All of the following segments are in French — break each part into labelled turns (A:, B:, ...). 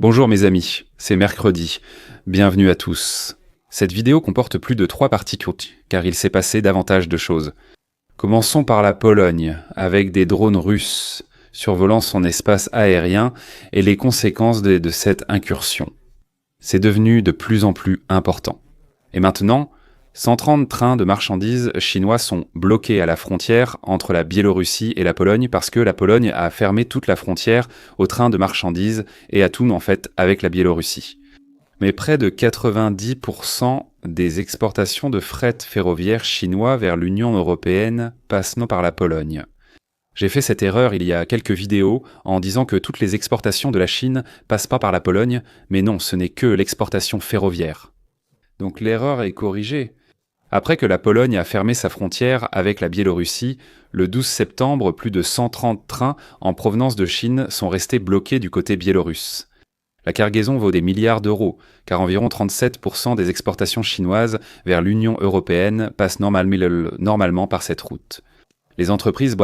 A: Bonjour mes amis, c'est mercredi. Bienvenue à tous. Cette vidéo comporte plus de 3 parties courtes, car il s'est passé davantage de choses. Commençons par la Pologne, avec des drones russes survolant son espace aérien et les conséquences de cette incursion. C'est devenu de plus en plus important. Et maintenant, 130 trains de marchandises chinois sont bloqués à la frontière entre la Biélorussie et la Pologne parce que la Pologne a fermé toute la frontière aux trains de marchandises et à tout en fait avec la Biélorussie. Mais près de 90% des exportations de fret ferroviaire chinois vers l'Union européenne passent non par la Pologne. J'ai fait cette erreur il y a quelques vidéos en disant que toutes les exportations de la Chine passent pas par la Pologne, mais non, ce n'est que l'exportation ferroviaire. Donc l'erreur est corrigée. Après que la Pologne a fermé sa frontière avec la Biélorussie, le 12 septembre, plus de 130 trains en provenance de Chine sont restés bloqués du côté biélorusse. La cargaison vaut des milliards d'euros, car environ 37% des exportations chinoises vers l'Union européenne passent normalement par cette route. Les entreprises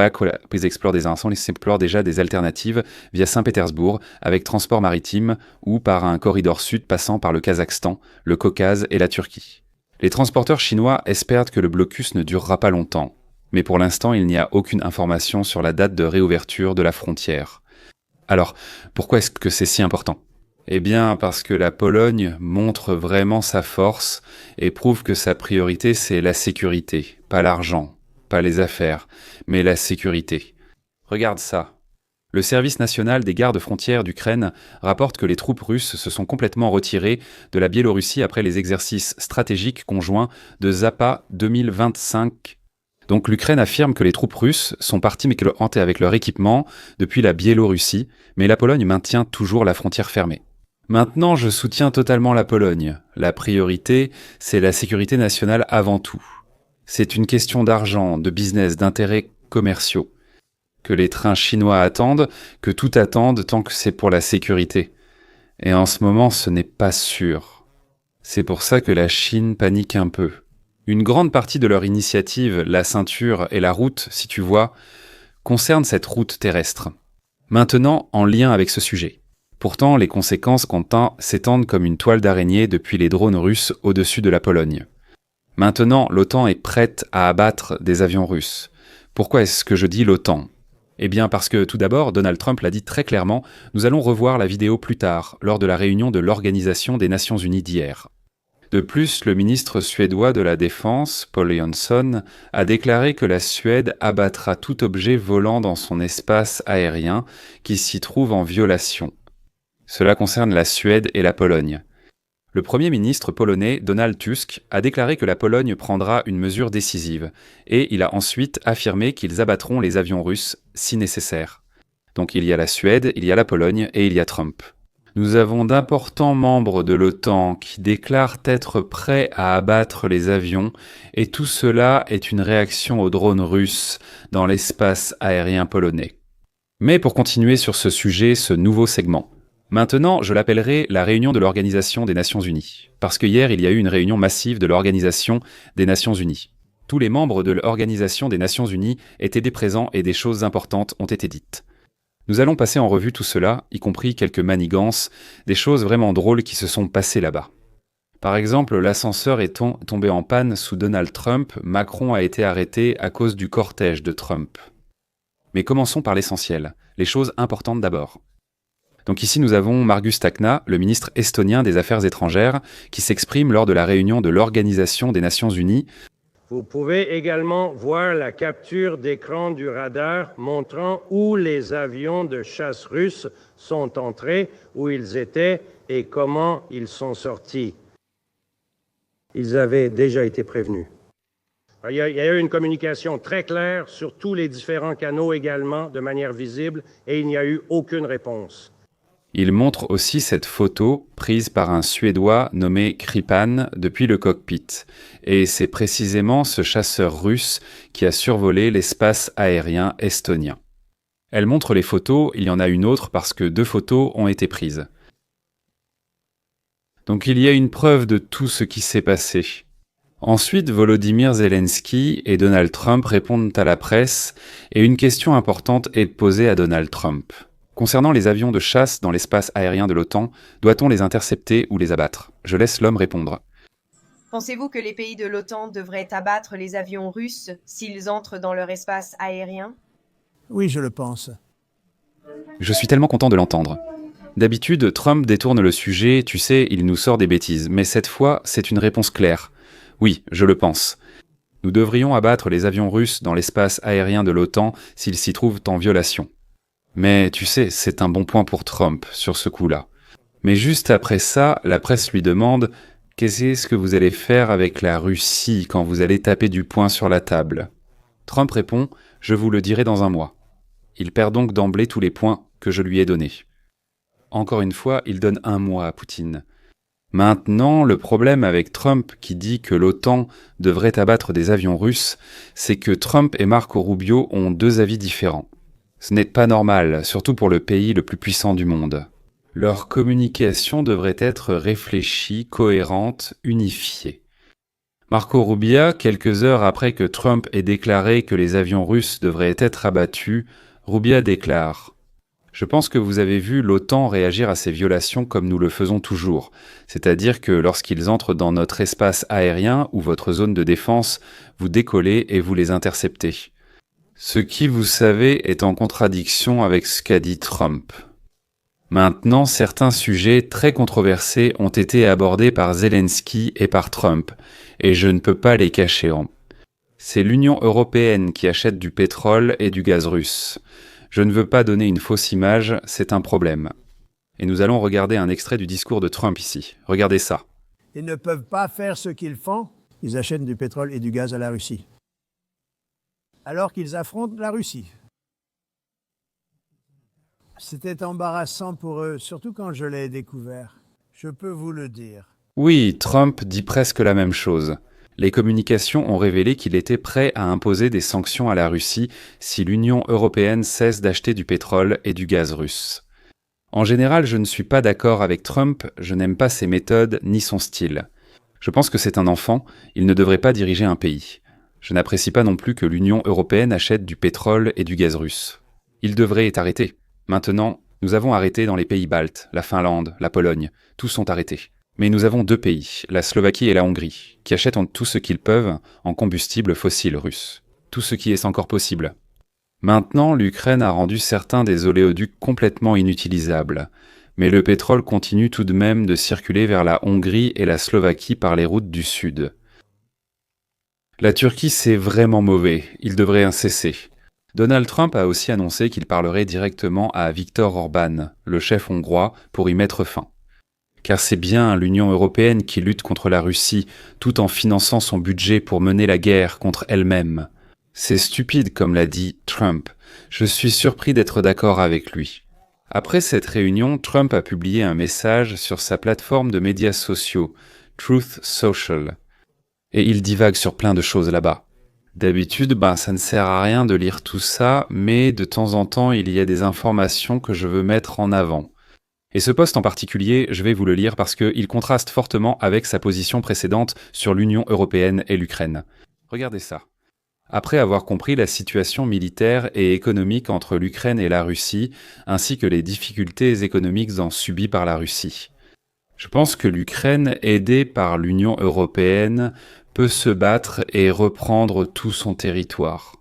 A: explorent déjà des alternatives via Saint-Pétersbourg avec transport maritime ou par un corridor sud passant par le Kazakhstan, le Caucase et la Turquie. Les transporteurs chinois espèrent que le blocus ne durera pas longtemps, mais pour l'instant il n'y a aucune information sur la date de réouverture de la frontière. Alors, pourquoi est-ce que c'est si important ? Eh bien, parce que la Pologne montre vraiment sa force et prouve que sa priorité c'est la sécurité, pas l'argent, pas les affaires, mais la sécurité. Regarde ça. Le service national des gardes-frontières d'Ukraine rapporte que les troupes russes se sont complètement retirées de la Biélorussie après les exercices stratégiques conjoints de Zapad 2025. Donc l'Ukraine affirme que les troupes russes sont parties avec leur équipement depuis la Biélorussie, mais la Pologne maintient toujours la frontière fermée. Maintenant, je soutiens totalement la Pologne. La priorité, c'est la sécurité nationale avant tout. C'est une question d'argent, de business, d'intérêts commerciaux. Que les trains chinois attendent, que tout attende tant que c'est pour la sécurité. Et en ce moment, ce n'est pas sûr. C'est pour ça que la Chine panique un peu. Une grande partie de leur initiative, la ceinture et la route, si tu vois, concerne cette route terrestre. Maintenant, en lien avec ce sujet. Pourtant, les conséquences s'étendent comme une toile d'araignée depuis les drones russes au-dessus de la Pologne. Maintenant, l'OTAN est prête à abattre des avions russes. Pourquoi est-ce que je dis l'OTAN ? Eh bien parce que tout d'abord, Donald Trump l'a dit très clairement, nous allons revoir la vidéo plus tard, lors de la réunion de l'Organisation des Nations Unies d'hier. De plus, le ministre suédois de la Défense, Paul Jansson, a déclaré que la Suède abattra tout objet volant dans son espace aérien qui s'y trouve en violation. Cela concerne la Suède et la Pologne. Le Premier ministre polonais, Donald Tusk, a déclaré que la Pologne prendra une mesure décisive, et il a ensuite affirmé qu'ils abattront les avions russes si nécessaire. Donc il y a la Suède, il y a la Pologne et il y a Trump. Nous avons d'importants membres de l'OTAN qui déclarent être prêts à abattre les avions, et tout cela est une réaction aux drones russes dans l'espace aérien polonais. Mais pour continuer sur ce sujet, ce nouveau segment, maintenant, je l'appellerai la réunion de l'Organisation des Nations Unies, parce que hier, il y a eu une réunion massive de l'Organisation des Nations Unies. Tous les membres de l'Organisation des Nations Unies étaient présents et des choses importantes ont été dites. Nous allons passer en revue tout cela, y compris quelques manigances, des choses vraiment drôles qui se sont passées là-bas. Par exemple, l'ascenseur est tombé en panne sous Donald Trump, Macron a été arrêté à cause du cortège de Trump. Mais commençons par l'essentiel, les choses importantes d'abord. Donc ici, nous avons Margus Tsahkna, le ministre estonien des Affaires étrangères, qui s'exprime lors de la réunion de l'Organisation des Nations Unies.
B: Vous pouvez également voir la capture d'écran du radar montrant où les avions de chasse russes sont entrés, où ils étaient et comment ils sont sortis. Ils avaient déjà été prévenus. Il y a eu une communication très claire sur tous les différents canaux également, de manière visible, et il n'y a eu aucune réponse.
A: Il montre aussi cette photo prise par un Suédois nommé Kripan depuis le cockpit. Et c'est précisément ce chasseur russe qui a survolé l'espace aérien estonien. Elle montre les photos, il y en a une autre parce que 2 photos ont été prises. Donc il y a une preuve de tout ce qui s'est passé. Ensuite, Volodymyr Zelensky et Donald Trump répondent à la presse et une question importante est posée à Donald Trump. Concernant les avions de chasse dans l'espace aérien de l'OTAN, doit-on les intercepter ou les abattre? Je laisse l'homme répondre.
C: Pensez-vous que les pays de l'OTAN devraient abattre les avions russes s'ils entrent dans leur espace aérien?
D: Oui, je le pense.
A: Je suis tellement content de l'entendre. D'habitude, Trump détourne le sujet, tu sais, il nous sort des bêtises, mais cette fois, c'est une réponse claire. Oui, je le pense. Nous devrions abattre les avions russes dans l'espace aérien de l'OTAN s'ils s'y trouvent en violation. Mais tu sais, c'est un bon point pour Trump sur ce coup-là. Mais juste après ça, la presse lui demande « Qu'est-ce que vous allez faire avec la Russie quand vous allez taper du poing sur la table ?» Trump répond « Je vous le dirai dans un mois ». Il perd donc d'emblée tous les points que je lui ai donnés. Encore une fois, il donne un mois à Poutine. Maintenant, le problème avec Trump qui dit que l'OTAN devrait abattre des avions russes, c'est que Trump et Marco Rubio ont deux avis différents. Ce n'est pas normal, surtout pour le pays le plus puissant du monde. Leur communication devrait être réfléchie, cohérente, unifiée. Marco Rubio, quelques heures après que Trump ait déclaré que les avions russes devraient être abattus, Rubio déclare « Je pense que vous avez vu l'OTAN réagir à ces violations comme nous le faisons toujours, c'est-à-dire que lorsqu'ils entrent dans notre espace aérien ou votre zone de défense, vous décollez et vous les interceptez. Ce qui, vous savez, est en contradiction avec ce qu'a dit Trump. Maintenant, certains sujets très controversés ont été abordés par Zelensky et par Trump, et je ne peux pas les cacher. C'est l'Union européenne qui achète du pétrole et du gaz russe. Je ne veux pas donner une fausse image, c'est un problème. Et nous allons regarder un extrait du discours de Trump ici. Regardez ça.
D: Ils ne peuvent pas faire ce qu'ils font. Ils achètent du pétrole et du gaz à la Russie. Alors qu'ils affrontent la Russie. C'était embarrassant pour eux, surtout quand je l'ai découvert. Je peux vous le dire.
A: Oui, Trump dit presque la même chose. Les communications ont révélé qu'il était prêt à imposer des sanctions à la Russie si l'Union européenne cesse d'acheter du pétrole et du gaz russe. En général, je ne suis pas d'accord avec Trump, je n'aime pas ses méthodes ni son style. Je pense que c'est un enfant, il ne devrait pas diriger un pays. Je n'apprécie pas non plus que l'Union européenne achète du pétrole et du gaz russe. Il devrait être arrêté. Maintenant, nous avons arrêté dans les pays baltes, la Finlande, la Pologne, tous sont arrêtés. Mais nous avons deux pays, la Slovaquie et la Hongrie, qui achètent tout ce qu'ils peuvent en combustible fossile russe. Tout ce qui est encore possible. Maintenant, l'Ukraine a rendu certains des oléoducs complètement inutilisables. Mais le pétrole continue tout de même de circuler vers la Hongrie et la Slovaquie par les routes du sud. La Turquie, c'est vraiment mauvais, il devrait en cesser. Donald Trump a aussi annoncé qu'il parlerait directement à Viktor Orban, le chef hongrois, pour y mettre fin. Car c'est bien l'Union européenne qui lutte contre la Russie, tout en finançant son budget pour mener la guerre contre elle-même. C'est stupide, comme l'a dit Trump. Je suis surpris d'être d'accord avec lui. Après cette réunion, Trump a publié un message sur sa plateforme de médias sociaux, Truth Social. Et il divague sur plein de choses là-bas. D'habitude, ça ne sert à rien de lire tout ça, mais de temps en temps, il y a des informations que je veux mettre en avant. Et ce post en particulier, je vais vous le lire parce qu'il contraste fortement avec sa position précédente sur l'Union européenne et l'Ukraine. Regardez ça. Après avoir compris la situation militaire et économique entre l'Ukraine et la Russie, ainsi que les difficultés économiques subies par la Russie. Je pense que l'Ukraine, aidée par l'Union européenne, peut se battre et reprendre tout son territoire.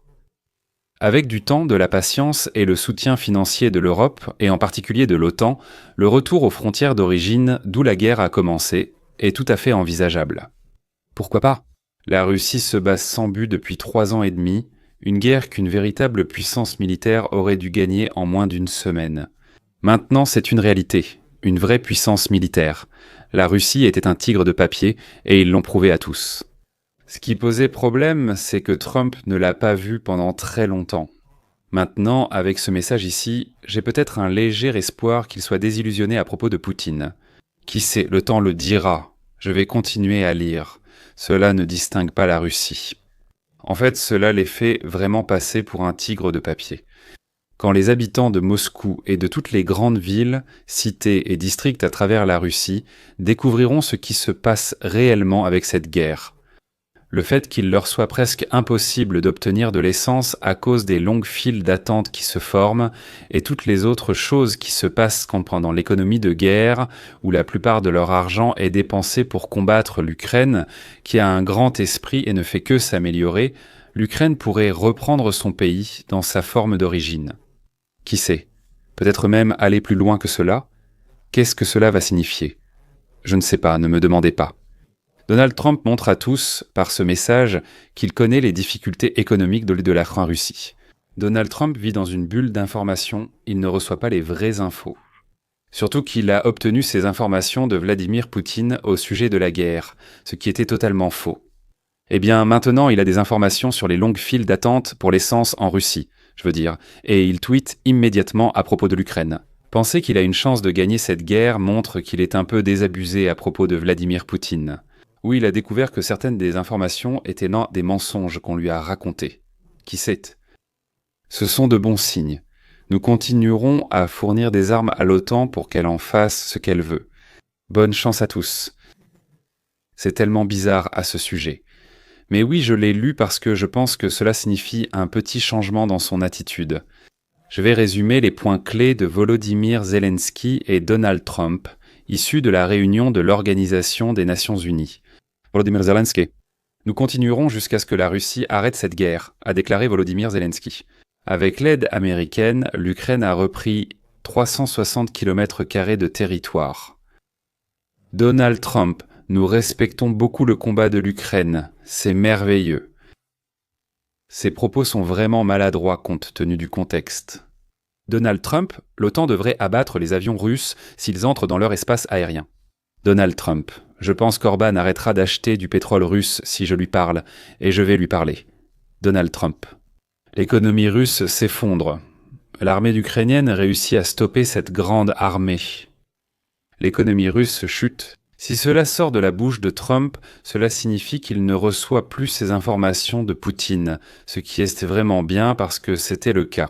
A: Avec du temps, de la patience et le soutien financier de l'Europe, et en particulier de l'OTAN, le retour aux frontières d'origine, d'où la guerre a commencé, est tout à fait envisageable. Pourquoi pas ? La Russie se bat sans but depuis 3 ans et demi, une guerre qu'une véritable puissance militaire aurait dû gagner en moins d'1 semaine. Maintenant, c'est une réalité, une vraie puissance militaire. La Russie était un tigre de papier, et ils l'ont prouvé à tous. Ce qui posait problème, c'est que Trump ne l'a pas vu pendant très longtemps. Maintenant, avec ce message ici, j'ai peut-être un léger espoir qu'il soit désillusionné à propos de Poutine. Qui sait, le temps le dira. Je vais continuer à lire. Cela ne distingue pas la Russie. En fait, cela les fait vraiment passer pour un tigre de papier. Quand les habitants de Moscou et de toutes les grandes villes, cités et districts à travers la Russie découvriront ce qui se passe réellement avec cette guerre. Le fait qu'il leur soit presque impossible d'obtenir de l'essence à cause des longues files d'attente qui se forment et toutes les autres choses qui se passent pendant l'économie de guerre où la plupart de leur argent est dépensé pour combattre l'Ukraine, qui a un grand esprit et ne fait que s'améliorer, l'Ukraine pourrait reprendre son pays dans sa forme d'origine. Qui sait? Peut-être même aller plus loin que cela? Qu'est-ce que cela va signifier? Je ne sais pas, ne me demandez pas. Donald Trump montre à tous, par ce message, qu'il connaît les difficultés économiques de la Russie. Donald Trump vit dans une bulle d'informations, il ne reçoit pas les vraies infos. Surtout qu'il a obtenu ces informations de Vladimir Poutine au sujet de la guerre, ce qui était totalement faux. Eh bien, maintenant, il a des informations sur les longues files d'attente pour l'essence en Russie, et il tweete immédiatement à propos de l'Ukraine. Penser qu'il a une chance de gagner cette guerre montre qu'il est un peu désabusé à propos de Vladimir Poutine. Oui, il a découvert que certaines des informations étaient des mensonges qu'on lui a racontés. Qui sait? Ce sont de bons signes. Nous continuerons à fournir des armes à l'OTAN pour qu'elle en fasse ce qu'elle veut. Bonne chance à tous. C'est tellement bizarre à ce sujet. Mais oui, je l'ai lu parce que je pense que cela signifie un petit changement dans son attitude. Je vais résumer les points clés de Volodymyr Zelensky et Donald Trump, issus de la réunion de l'Organisation des Nations Unies. Volodymyr Zelensky. Nous continuerons jusqu'à ce que la Russie arrête cette guerre, a déclaré Volodymyr Zelensky. Avec l'aide américaine, l'Ukraine a repris 360 km² de territoire. Donald Trump. Nous respectons beaucoup le combat de l'Ukraine. C'est merveilleux. Ces propos sont vraiment maladroits compte tenu du contexte. Donald Trump, l'OTAN devrait abattre les avions russes s'ils entrent dans leur espace aérien. Donald Trump, je pense qu'Orban arrêtera d'acheter du pétrole russe si je lui parle, et je vais lui parler. Donald Trump. L'économie russe s'effondre. L'armée ukrainienne réussit à stopper cette grande armée. L'économie russe chute. Si cela sort de la bouche de Trump, cela signifie qu'il ne reçoit plus ces informations de Poutine, ce qui est vraiment bien parce que c'était le cas.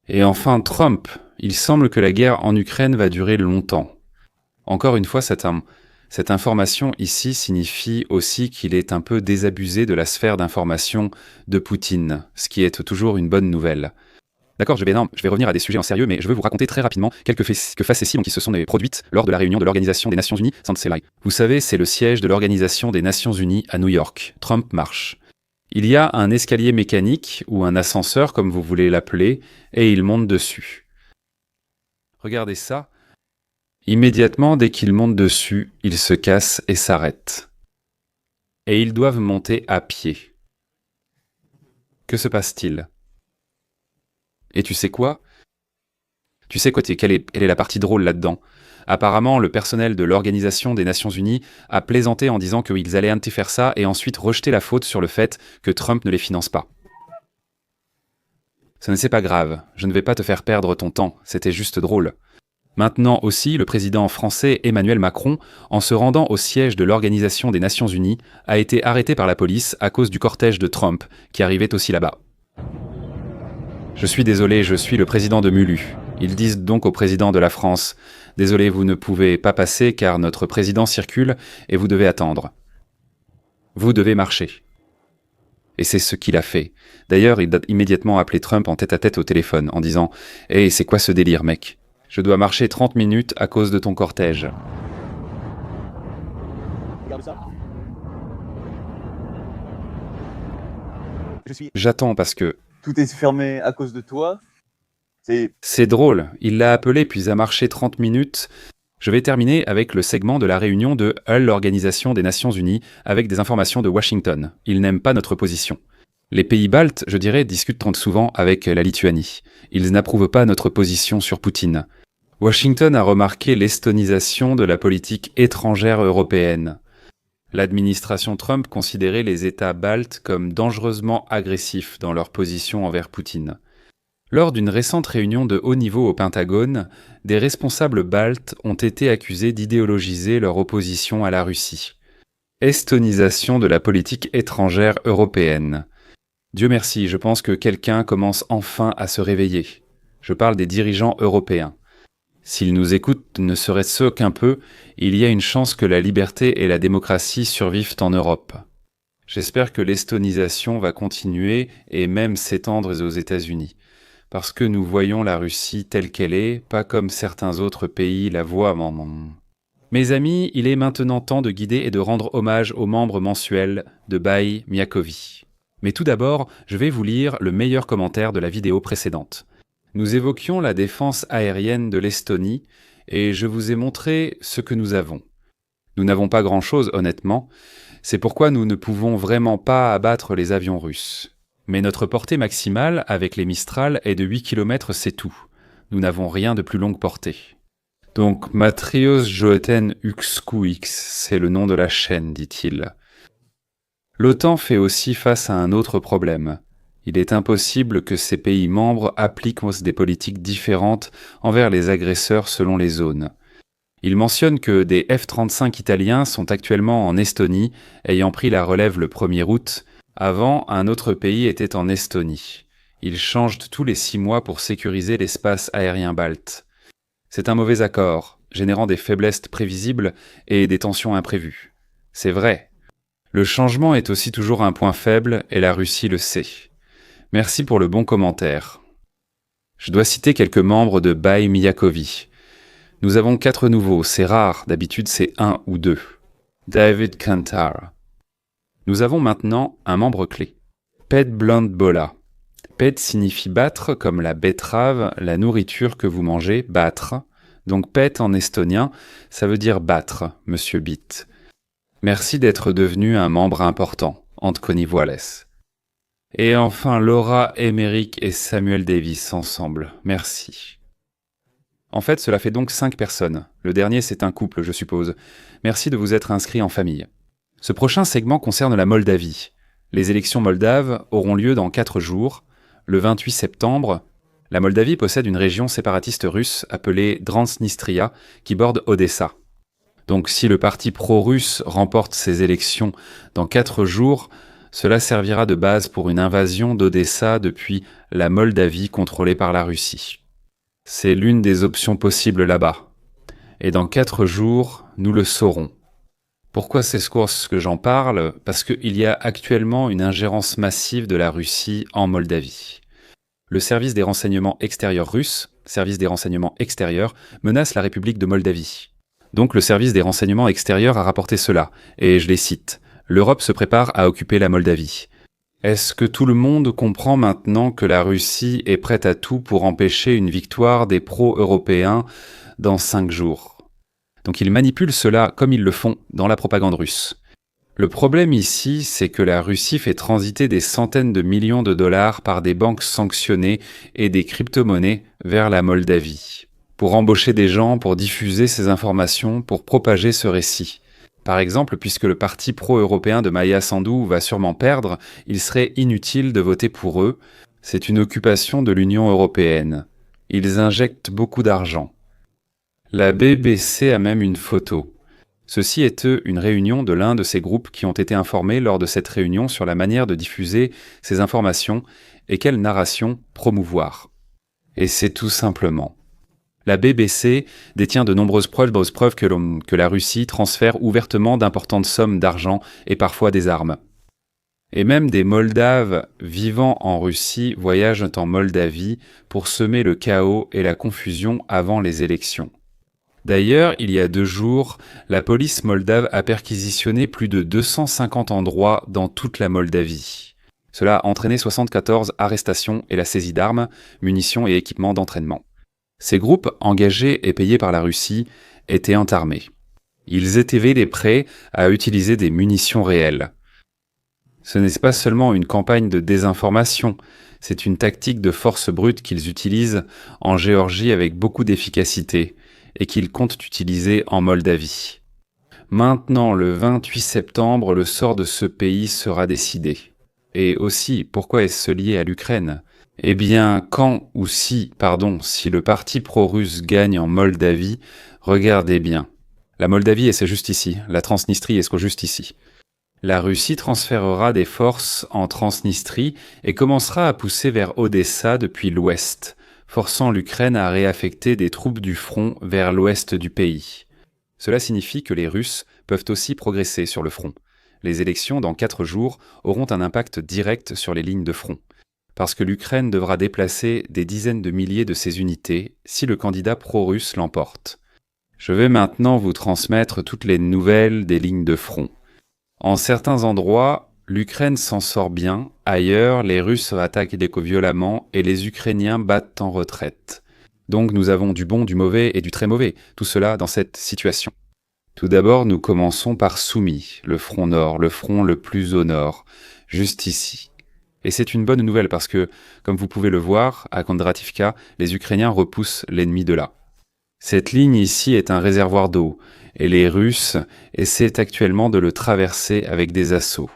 A: Et enfin Trump, il semble que la guerre en Ukraine va durer longtemps. Encore une fois, cette information ici signifie aussi qu'il est un peu désabusé de la sphère d'information de Poutine, ce qui est toujours une bonne nouvelle. D'accord, je vais revenir à des sujets en sérieux, mais je veux vous raconter très rapidement quelques facéties qui se sont produites lors de la réunion de l'Organisation des Nations Unies, Saint-Célai. Vous savez, c'est le siège de l'Organisation des Nations Unies à New York. Trump marche. Il y a un escalier mécanique, ou un ascenseur comme vous voulez l'appeler, et il monte dessus. Regardez ça. Immédiatement, dès qu'il monte dessus, il se casse et s'arrête. Et ils doivent monter à pied. Que se passe-t-il ? Et tu sais quoi ? Quelle est la partie drôle là-dedans ? Apparemment, le personnel de l'Organisation des Nations Unies a plaisanté en disant qu'ils allaient faire ça et ensuite rejeter la faute sur le fait que Trump ne les finance pas. Ce n'est pas grave, je ne vais pas te faire perdre ton temps, c'était juste drôle. Maintenant aussi, le président français Emmanuel Macron, en se rendant au siège de l'Organisation des Nations Unies, a été arrêté par la police à cause du cortège de Trump, qui arrivait aussi là-bas. Je suis désolé, je suis le président de Mulu. Ils disent donc au président de la France « Désolé, vous ne pouvez pas passer car notre président circule et vous devez attendre. Vous devez marcher. » Et c'est ce qu'il a fait. D'ailleurs, il a immédiatement appelé Trump en tête-à-tête au téléphone en disant « Hey, c'est quoi ce délire, mec ? Je dois marcher 30 minutes à cause de ton cortège. »
E: Regarde ça.
A: J'attends parce que...
E: Tout est fermé à cause de toi.
A: C'est drôle, il l'a appelé puis a marché 30 minutes. Je vais terminer avec le segment de la réunion de l'Organisation des Nations Unies avec des informations de Washington. Ils n'aiment pas notre position. Les pays baltes, je dirais, discutent trop souvent avec la Lituanie. Ils n'approuvent pas notre position sur Poutine. Washington a remarqué l'estonisation de la politique étrangère européenne. L'administration Trump considérait les États baltes comme dangereusement agressifs dans leur position envers Poutine. Lors d'une récente réunion de haut niveau au Pentagone, des responsables baltes ont été accusés d'idéologiser leur opposition à la Russie. Estonisation de la politique étrangère européenne. Dieu merci, je pense que quelqu'un commence enfin à se réveiller. Je parle des dirigeants européens. S'ils nous écoutent ne serait-ce qu'un peu, il y a une chance que la liberté et la démocratie survivent en Europe. J'espère que l'estonisation va continuer et même s'étendre aux États-Unis. Parce que nous voyons la Russie telle qu'elle est, pas comme certains autres pays la voient. Mes amis, il est maintenant temps de guider et de rendre hommage aux membres mensuels de Buy Miakovi. Mais tout d'abord, je vais vous lire le meilleur commentaire de la vidéo précédente. Nous évoquions la défense aérienne de l'Estonie et je vous ai montré ce que nous avons. Nous n'avons pas grand-chose, honnêtement. C'est pourquoi nous ne pouvons vraiment pas abattre les avions russes. Mais notre portée maximale, avec les Mistral, est de 8 km, c'est tout. Nous n'avons rien de plus longue portée. Donc, Matrios Joeten Uxkuix, c'est le nom de la chaîne, dit-il. L'OTAN fait aussi face à un autre problème. Il est impossible que ces pays membres appliquent des politiques différentes envers les agresseurs selon les zones. Il mentionne que des F-35 italiens sont actuellement en Estonie, ayant pris la relève le 1er août. Avant, un autre pays était en Estonie. Ils changent tous les 6 mois pour sécuriser l'espace aérien balte. C'est un mauvais accord, générant des faiblesses prévisibles et des tensions imprévues. C'est vrai. Le changement est aussi toujours un point faible et la Russie le sait. Merci pour le bon commentaire. Je dois citer quelques membres de Buy Miakovi. Nous avons 4 nouveaux, c'est rare, d'habitude c'est 1 ou 2. David Kantar. Nous avons maintenant un membre clé. Pet Blandbola. Pet signifie battre comme la betterave, la nourriture que vous mangez, battre. Donc pet en estonien, ça veut dire battre, monsieur Bit. Merci d'être devenu un membre important, Antconi Voiles. Et enfin Laura, Emerick et Samuel Davis ensemble. Merci. En fait, cela fait donc 5 personnes. Le dernier, c'est un couple, je suppose. Merci de vous être inscrits en famille. Ce prochain segment concerne la Moldavie. Les élections moldaves auront lieu dans 4 jours. Le 28 septembre, la Moldavie possède une région séparatiste russe appelée Transnistria qui borde Odessa. Donc si le parti pro-russe remporte ces élections dans 4 jours, cela servira de base pour une invasion d'Odessa depuis la Moldavie contrôlée par la Russie. C'est l'une des options possibles là-bas. Et dans 4 jours, nous le saurons. Pourquoi c'est ce que j'en parle ? Parce qu'il y a actuellement une ingérence massive de la Russie en Moldavie. Le service des renseignements extérieurs russe, service des renseignements extérieurs, menace la République de Moldavie. Donc le service des renseignements extérieurs a rapporté cela, et je les cite. L'Europe se prépare à occuper la Moldavie. Est-ce que tout le monde comprend maintenant que la Russie est prête à tout pour empêcher une victoire des pro-européens dans 5 jours ? Donc ils manipulent cela comme ils le font dans la propagande russe. Le problème ici, c'est que la Russie fait transiter des centaines de millions de dollars par des banques sanctionnées et des crypto-monnaies vers la Moldavie, pour embaucher des gens, pour diffuser ces informations, pour propager ce récit. Par exemple, puisque le parti pro-européen de Maia Sandu va sûrement perdre, il serait inutile de voter pour eux. C'est une occupation de l'Union européenne. Ils injectent beaucoup d'argent. La BBC a même une photo. Ceci est une réunion de l'un de ces groupes qui ont été informés lors de cette réunion sur la manière de diffuser ces informations et quelle narration promouvoir. Et c'est tout simplement. La BBC détient de nombreuses preuves que la Russie transfère ouvertement d'importantes sommes d'argent et parfois des armes. Et même des Moldaves vivant en Russie voyagent en Moldavie pour semer le chaos et la confusion avant les élections. D'ailleurs, il y a 2 jours, la police moldave a perquisitionné plus de 250 endroits dans toute la Moldavie. Cela a entraîné 74 arrestations et la saisie d'armes, munitions et équipements d'entraînement. Ces groupes, engagés et payés par la Russie, étaient entarmés. Ils étaient prêts à utiliser des munitions réelles. Ce n'est pas seulement une campagne de désinformation, c'est une tactique de force brute qu'ils utilisent en Géorgie avec beaucoup d'efficacité et qu'ils comptent utiliser en Moldavie. Maintenant, le 28 septembre, le sort de ce pays sera décidé. Et aussi, pourquoi est-ce lié à l'Ukraine ? Eh bien, si le parti pro-russe gagne en Moldavie, regardez bien. La Moldavie est juste ici, la Transnistrie est juste ici. La Russie transférera des forces en Transnistrie et commencera à pousser vers Odessa depuis l'ouest, forçant l'Ukraine à réaffecter des troupes du front vers l'ouest du pays. Cela signifie que les Russes peuvent aussi progresser sur le front. Les élections, dans 4 jours, auront un impact direct sur les lignes de front, parce que l'Ukraine devra déplacer des dizaines de milliers de ses unités si le candidat pro-russe l'emporte. Je vais maintenant vous transmettre toutes les nouvelles des lignes de front. En certains endroits, l'Ukraine s'en sort bien, ailleurs, les Russes attaquent violemment et les Ukrainiens battent en retraite. Donc nous avons du bon, du mauvais et du très mauvais, tout cela dans cette situation. Tout d'abord, nous commençons par Soumy, le front nord, le front le plus au nord, juste ici. Et c'est une bonne nouvelle parce que, comme vous pouvez le voir, à Kondrativka, les Ukrainiens repoussent l'ennemi de là. Cette ligne ici est un réservoir d'eau, et les Russes essaient actuellement de le traverser avec des assauts.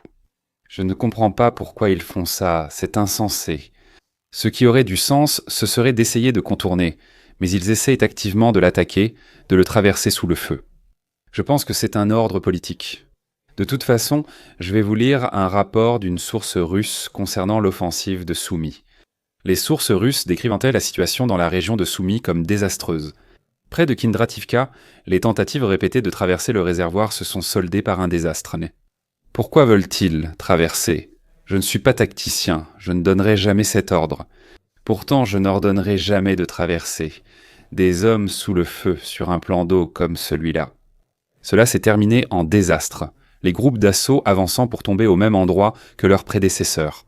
A: Je ne comprends pas pourquoi ils font ça, c'est insensé. Ce qui aurait du sens, ce serait d'essayer de contourner, mais ils essayent activement de l'attaquer, de le traverser sous le feu. Je pense que c'est un ordre politique. De toute façon, je vais vous lire un rapport d'une source russe concernant l'offensive de Soumy. Les sources russes décrivent-elles la situation dans la région de Soumy comme désastreuse. Près de Kondrativka, les tentatives répétées de traverser le réservoir se sont soldées par un désastre. Pourquoi veulent-ils traverser ? Je ne suis pas tacticien, je ne donnerai jamais cet ordre. Pourtant, je n'ordonnerai jamais de traverser. Des hommes sous le feu sur un plan d'eau comme celui-là. Cela s'est terminé en désastre, les groupes d'assaut avançant pour tomber au même endroit que leurs prédécesseurs.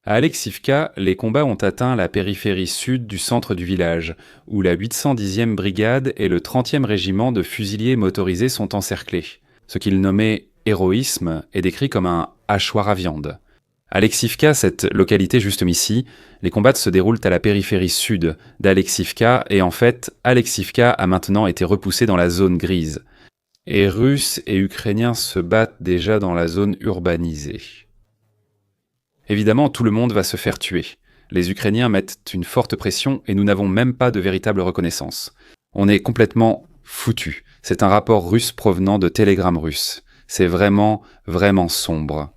A: À Alexivka, les combats ont atteint la périphérie sud du centre du village, où la 810e brigade et le 30e régiment de fusiliers motorisés sont encerclés. Ce qu'ils nommaient héroïsme est décrit comme un hachoir à viande. À Alexivka, cette localité juste ici, les combats se déroulent à la périphérie sud d'Alexivka et en fait, Alexivka a maintenant été repoussée dans la zone grise. Et Russes et Ukrainiens se battent déjà dans la zone urbanisée. Évidemment, tout le monde va se faire tuer. Les Ukrainiens mettent une forte pression et nous n'avons même pas de véritable reconnaissance. On est complètement foutus. C'est un rapport russe provenant de télégrammes russes. C'est vraiment, vraiment sombre.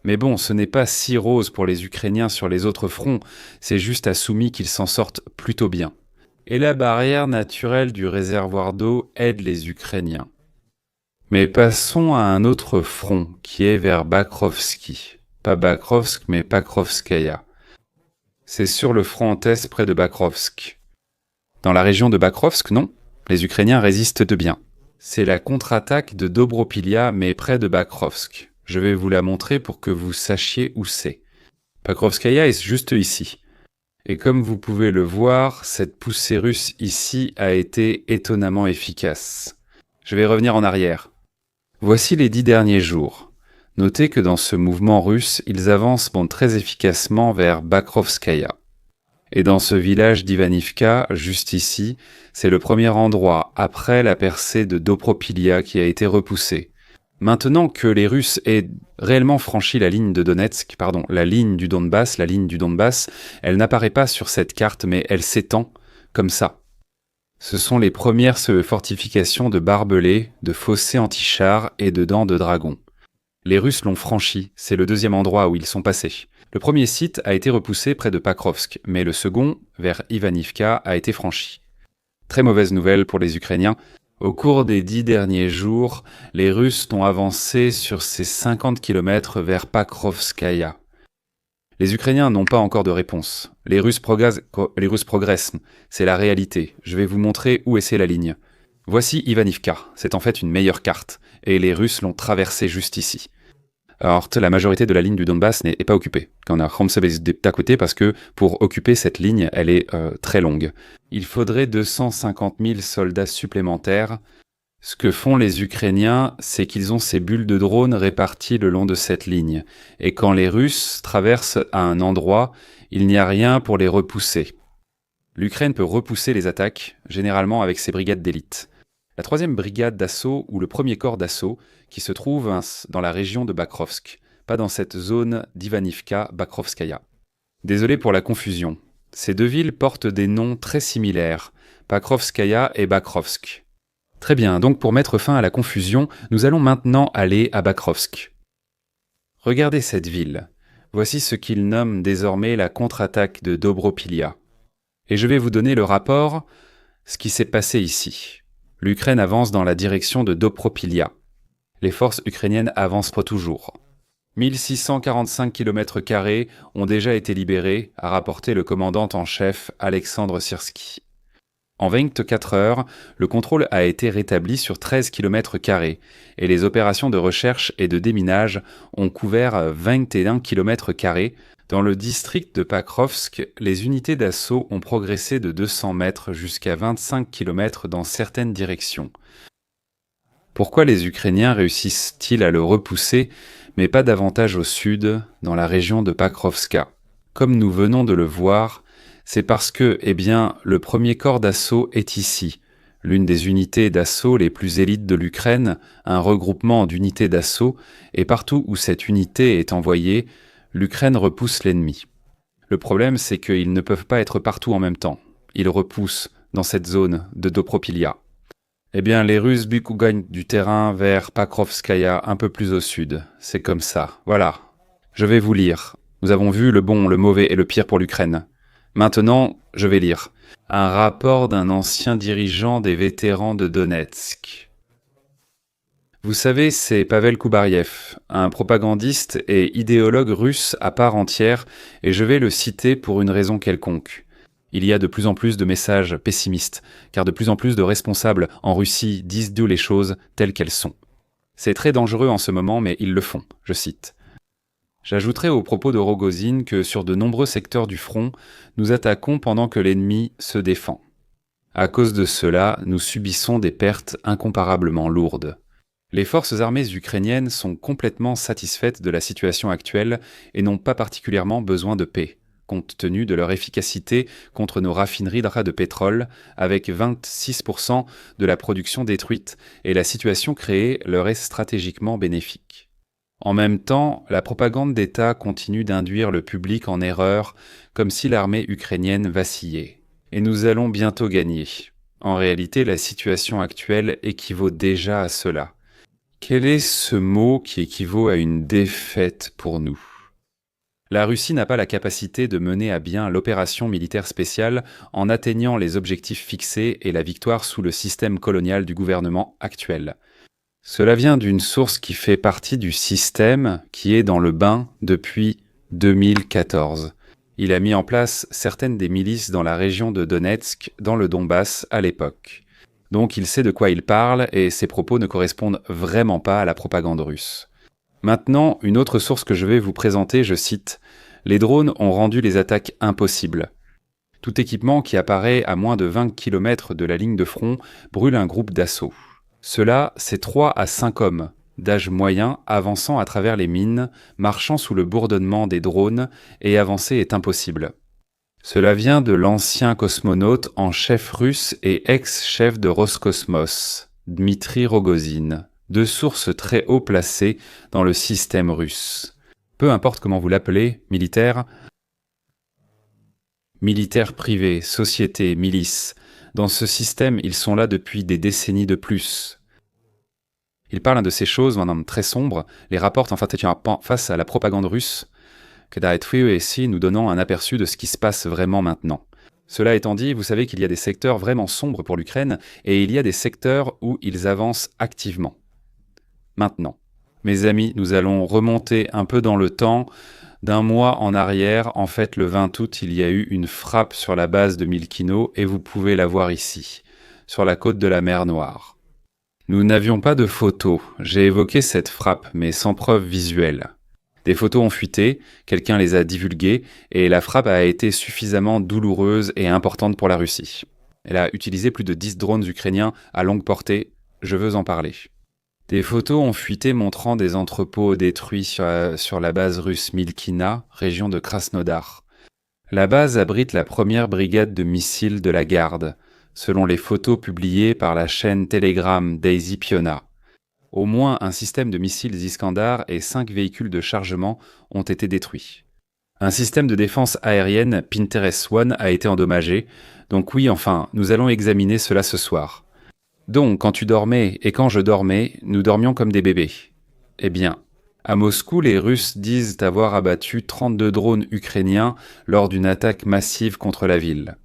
A: Mais bon, ce n'est pas si rose pour les Ukrainiens sur les autres fronts, c'est juste à Soumy qu'ils s'en sortent plutôt bien. Et la barrière naturelle du réservoir d'eau aide les Ukrainiens. Mais passons à un autre front qui est vers Bakrovski. Pas Bakrovsk, mais Pakrovskaya. C'est sur le front est près de Bakrovsk. Dans la région de Bakrovsk, non, les Ukrainiens résistent de bien. C'est la contre-attaque de Dobropilia, mais près de Bakrovsk. Je vais vous la montrer pour que vous sachiez où c'est. Pakrovskaya est juste ici. Et comme vous pouvez le voir, cette poussée russe ici a été étonnamment efficace. Je vais revenir en arrière. Voici les 10 derniers jours. Notez que dans ce mouvement russe, ils avancent très efficacement vers Bakrovskaya. Et dans ce village d'Ivanivka, juste ici, c'est le premier endroit après la percée de Dobropilia qui a été repoussée. Maintenant que les Russes aient réellement franchi la ligne de Donetsk, la ligne du Donbass, elle n'apparaît pas sur cette carte, mais elle s'étend comme ça. Ce sont les premières fortifications de barbelés, de fossés anti-chars et de dents de dragon. Les Russes l'ont franchi, c'est le deuxième endroit où ils sont passés. Le premier site a été repoussé près de Pakrovsk, mais le second, vers Ivanivka, a été franchi. Très mauvaise nouvelle pour les Ukrainiens. Au cours des 10 derniers jours, les Russes ont avancé sur ces 50 km vers Pakrovskaya. Les Ukrainiens n'ont pas encore de réponse. Les Russes progressent, c'est la réalité. Je vais vous montrer où est la ligne. Voici Ivanivka, c'est en fait une meilleure carte, et les Russes l'ont traversée juste ici. Alors, la majorité de la ligne du Donbass n'est pas occupée. On a Khamsebez d'à côté parce que pour occuper cette ligne, elle est très longue. Il faudrait 250 000 soldats supplémentaires. Ce que font les Ukrainiens, c'est qu'ils ont ces bulles de drones réparties le long de cette ligne. Et quand les Russes traversent à un endroit, il n'y a rien pour les repousser. L'Ukraine peut repousser les attaques, généralement avec ses brigades d'élite. La 3e brigade d'assaut ou le 1er corps d'assaut qui se trouve dans la région de Bakrovsk, pas dans cette zone d'Ivanivka, Bakrovskaya. Désolé pour la confusion. Ces deux villes portent des noms très similaires, Pakrovskaya et Bakrovsk. Très bien, donc pour mettre fin à la confusion, nous allons maintenant aller à Bakrovsk. Regardez cette ville. Voici ce qu'ils nomment désormais la contre-attaque de Dobropilia. Et je vais vous donner le rapport, ce qui s'est passé ici. L'Ukraine avance dans la direction de Dobropilia. Les forces ukrainiennes avancent pour toujours. 1645 km² ont déjà été libérés, a rapporté le commandant en chef Alexandre Syrski. En 24 heures, le contrôle a été rétabli sur 13 km² et les opérations de recherche et de déminage ont couvert 21 km². Dans le district de Pakrovsk, les unités d'assaut ont progressé de 200 mètres jusqu'à 25 km dans certaines directions. Pourquoi les Ukrainiens réussissent-ils à le repousser, mais pas davantage au sud, dans la région de Pakrovska? Comme nous venons de le voir, c'est parce que, le premier corps d'assaut est ici, l'une des unités d'assaut les plus élites de l'Ukraine, un regroupement d'unités d'assaut, et partout où cette unité est envoyée, l'Ukraine repousse l'ennemi. Le problème, c'est qu'ils ne peuvent pas être partout en même temps. Ils repoussent dans cette zone de Dopropilia. Les Russes gagnent du terrain vers Pakrovskaya, un peu plus au sud. C'est comme ça. Voilà. Je vais vous lire. Nous avons vu le bon, le mauvais et le pire pour l'Ukraine. Maintenant, je vais lire. Un rapport d'un ancien dirigeant des vétérans de Donetsk. Vous savez, c'est Pavel Koubariev, un propagandiste et idéologue russe à part entière, et je vais le citer pour une raison quelconque. Il y a de plus en plus de messages pessimistes, car de plus en plus de responsables en Russie disent les choses telles qu'elles sont. C'est très dangereux en ce moment, mais ils le font, je cite. J'ajouterai au propos de Rogozine que sur de nombreux secteurs du front, nous attaquons pendant que l'ennemi se défend. À cause de cela, nous subissons des pertes incomparablement lourdes. Les forces armées ukrainiennes sont complètement satisfaites de la situation actuelle et n'ont pas particulièrement besoin de paix, compte tenu de leur efficacité contre nos raffineries de pétrole, avec 26% de la production détruite, et la situation créée leur est stratégiquement bénéfique. En même temps, la propagande d'État continue d'induire le public en erreur, comme si l'armée ukrainienne vacillait. Et nous allons bientôt gagner. En réalité, la situation actuelle équivaut déjà à cela. Quel est ce mot qui équivaut à une défaite pour nous? La Russie n'a pas la capacité de mener à bien l'opération militaire spéciale en atteignant les objectifs fixés et la victoire sous le système colonial du gouvernement actuel. Cela vient d'une source qui fait partie du système qui est dans le bain depuis 2014. Il a mis en place certaines des milices dans la région de Donetsk, dans le Donbass à l'époque. Donc il sait de quoi il parle et ses propos ne correspondent vraiment pas à la propagande russe. Maintenant, une autre source que je vais vous présenter, je cite « Les drones ont rendu les attaques impossibles. Tout équipement qui apparaît à moins de 20 km de la ligne de front brûle un groupe d'assaut. Cela, c'est 3 à 5 hommes, d'âge moyen, avançant à travers les mines, marchant sous le bourdonnement des drones, et avancer est impossible. » Cela vient de l'ancien cosmonaute en chef russe et ex-chef de Roscosmos, Dmitri Rogozine, deux sources très haut placées dans le système russe. Peu importe comment vous l'appelez, militaire privé, société, milice, dans ce système, ils sont là depuis des décennies de plus. Il parle de ces choses, un homme très sombre, les rapporte face à la propagande russe, que d'être ici nous donnant un aperçu de ce qui se passe vraiment maintenant. Cela étant dit, vous savez qu'il y a des secteurs vraiment sombres pour l'Ukraine et il y a des secteurs où ils avancent activement. Maintenant, mes amis, nous allons remonter un peu dans le temps. D'un mois en arrière, en fait le 20 août, il y a eu une frappe sur la base de Milkino et vous pouvez la voir ici, sur la côte de la mer Noire. Nous n'avions pas de photos, j'ai évoqué cette frappe mais sans preuve visuelle. Des photos ont fuité, quelqu'un les a divulguées, et la frappe a été suffisamment douloureuse et importante pour la Russie. Elle a utilisé plus de 10 drones ukrainiens à longue portée, je veux en parler. Des photos ont fuité montrant des entrepôts détruits sur la base russe Milkina, région de Krasnodar. La base abrite la première brigade de missiles de la garde, selon les photos publiées par la chaîne Telegram Daisy Piona. Au moins un système de missiles Iskander et 5 véhicules de chargement ont été détruits. Un système de défense aérienne Pinterest One a été endommagé, donc oui, nous allons examiner cela ce soir. Donc, quand tu dormais et quand je dormais, nous dormions comme des bébés. Eh bien, à Moscou, les Russes disent avoir abattu 32 drones ukrainiens lors d'une attaque massive contre la ville.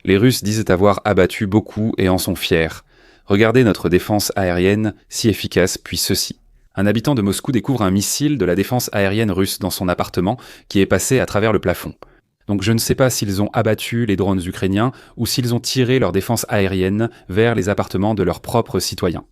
A: Les Russes disent avoir abattu beaucoup et en sont fiers. Regardez notre défense aérienne, si efficace, puis ceci. Un habitant de Moscou découvre un missile de la défense aérienne russe dans son appartement qui est passé à travers le plafond. Donc je ne sais pas s'ils ont abattu les drones ukrainiens ou s'ils ont tiré leur défense aérienne vers les appartements de leurs propres citoyens.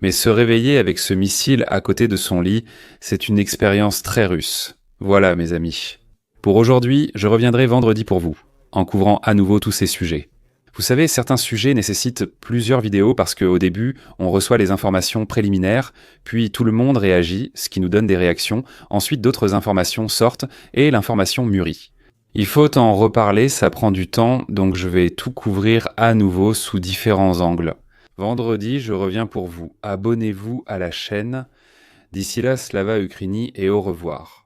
A: Mais se réveiller avec ce missile à côté de son lit, c'est une expérience très russe. Voilà mes amis. Pour aujourd'hui, je reviendrai vendredi pour vous, en couvrant à nouveau tous ces sujets. Vous savez, certains sujets nécessitent plusieurs vidéos parce qu'au début, on reçoit les informations préliminaires, puis tout le monde réagit, ce qui nous donne des réactions, ensuite d'autres informations sortent et l'information mûrit. Il faut en reparler, ça prend du temps, donc je vais tout couvrir à nouveau sous différents angles. Vendredi, je reviens pour vous. Abonnez-vous à la chaîne. D'ici là, Slava Ukraini et au revoir.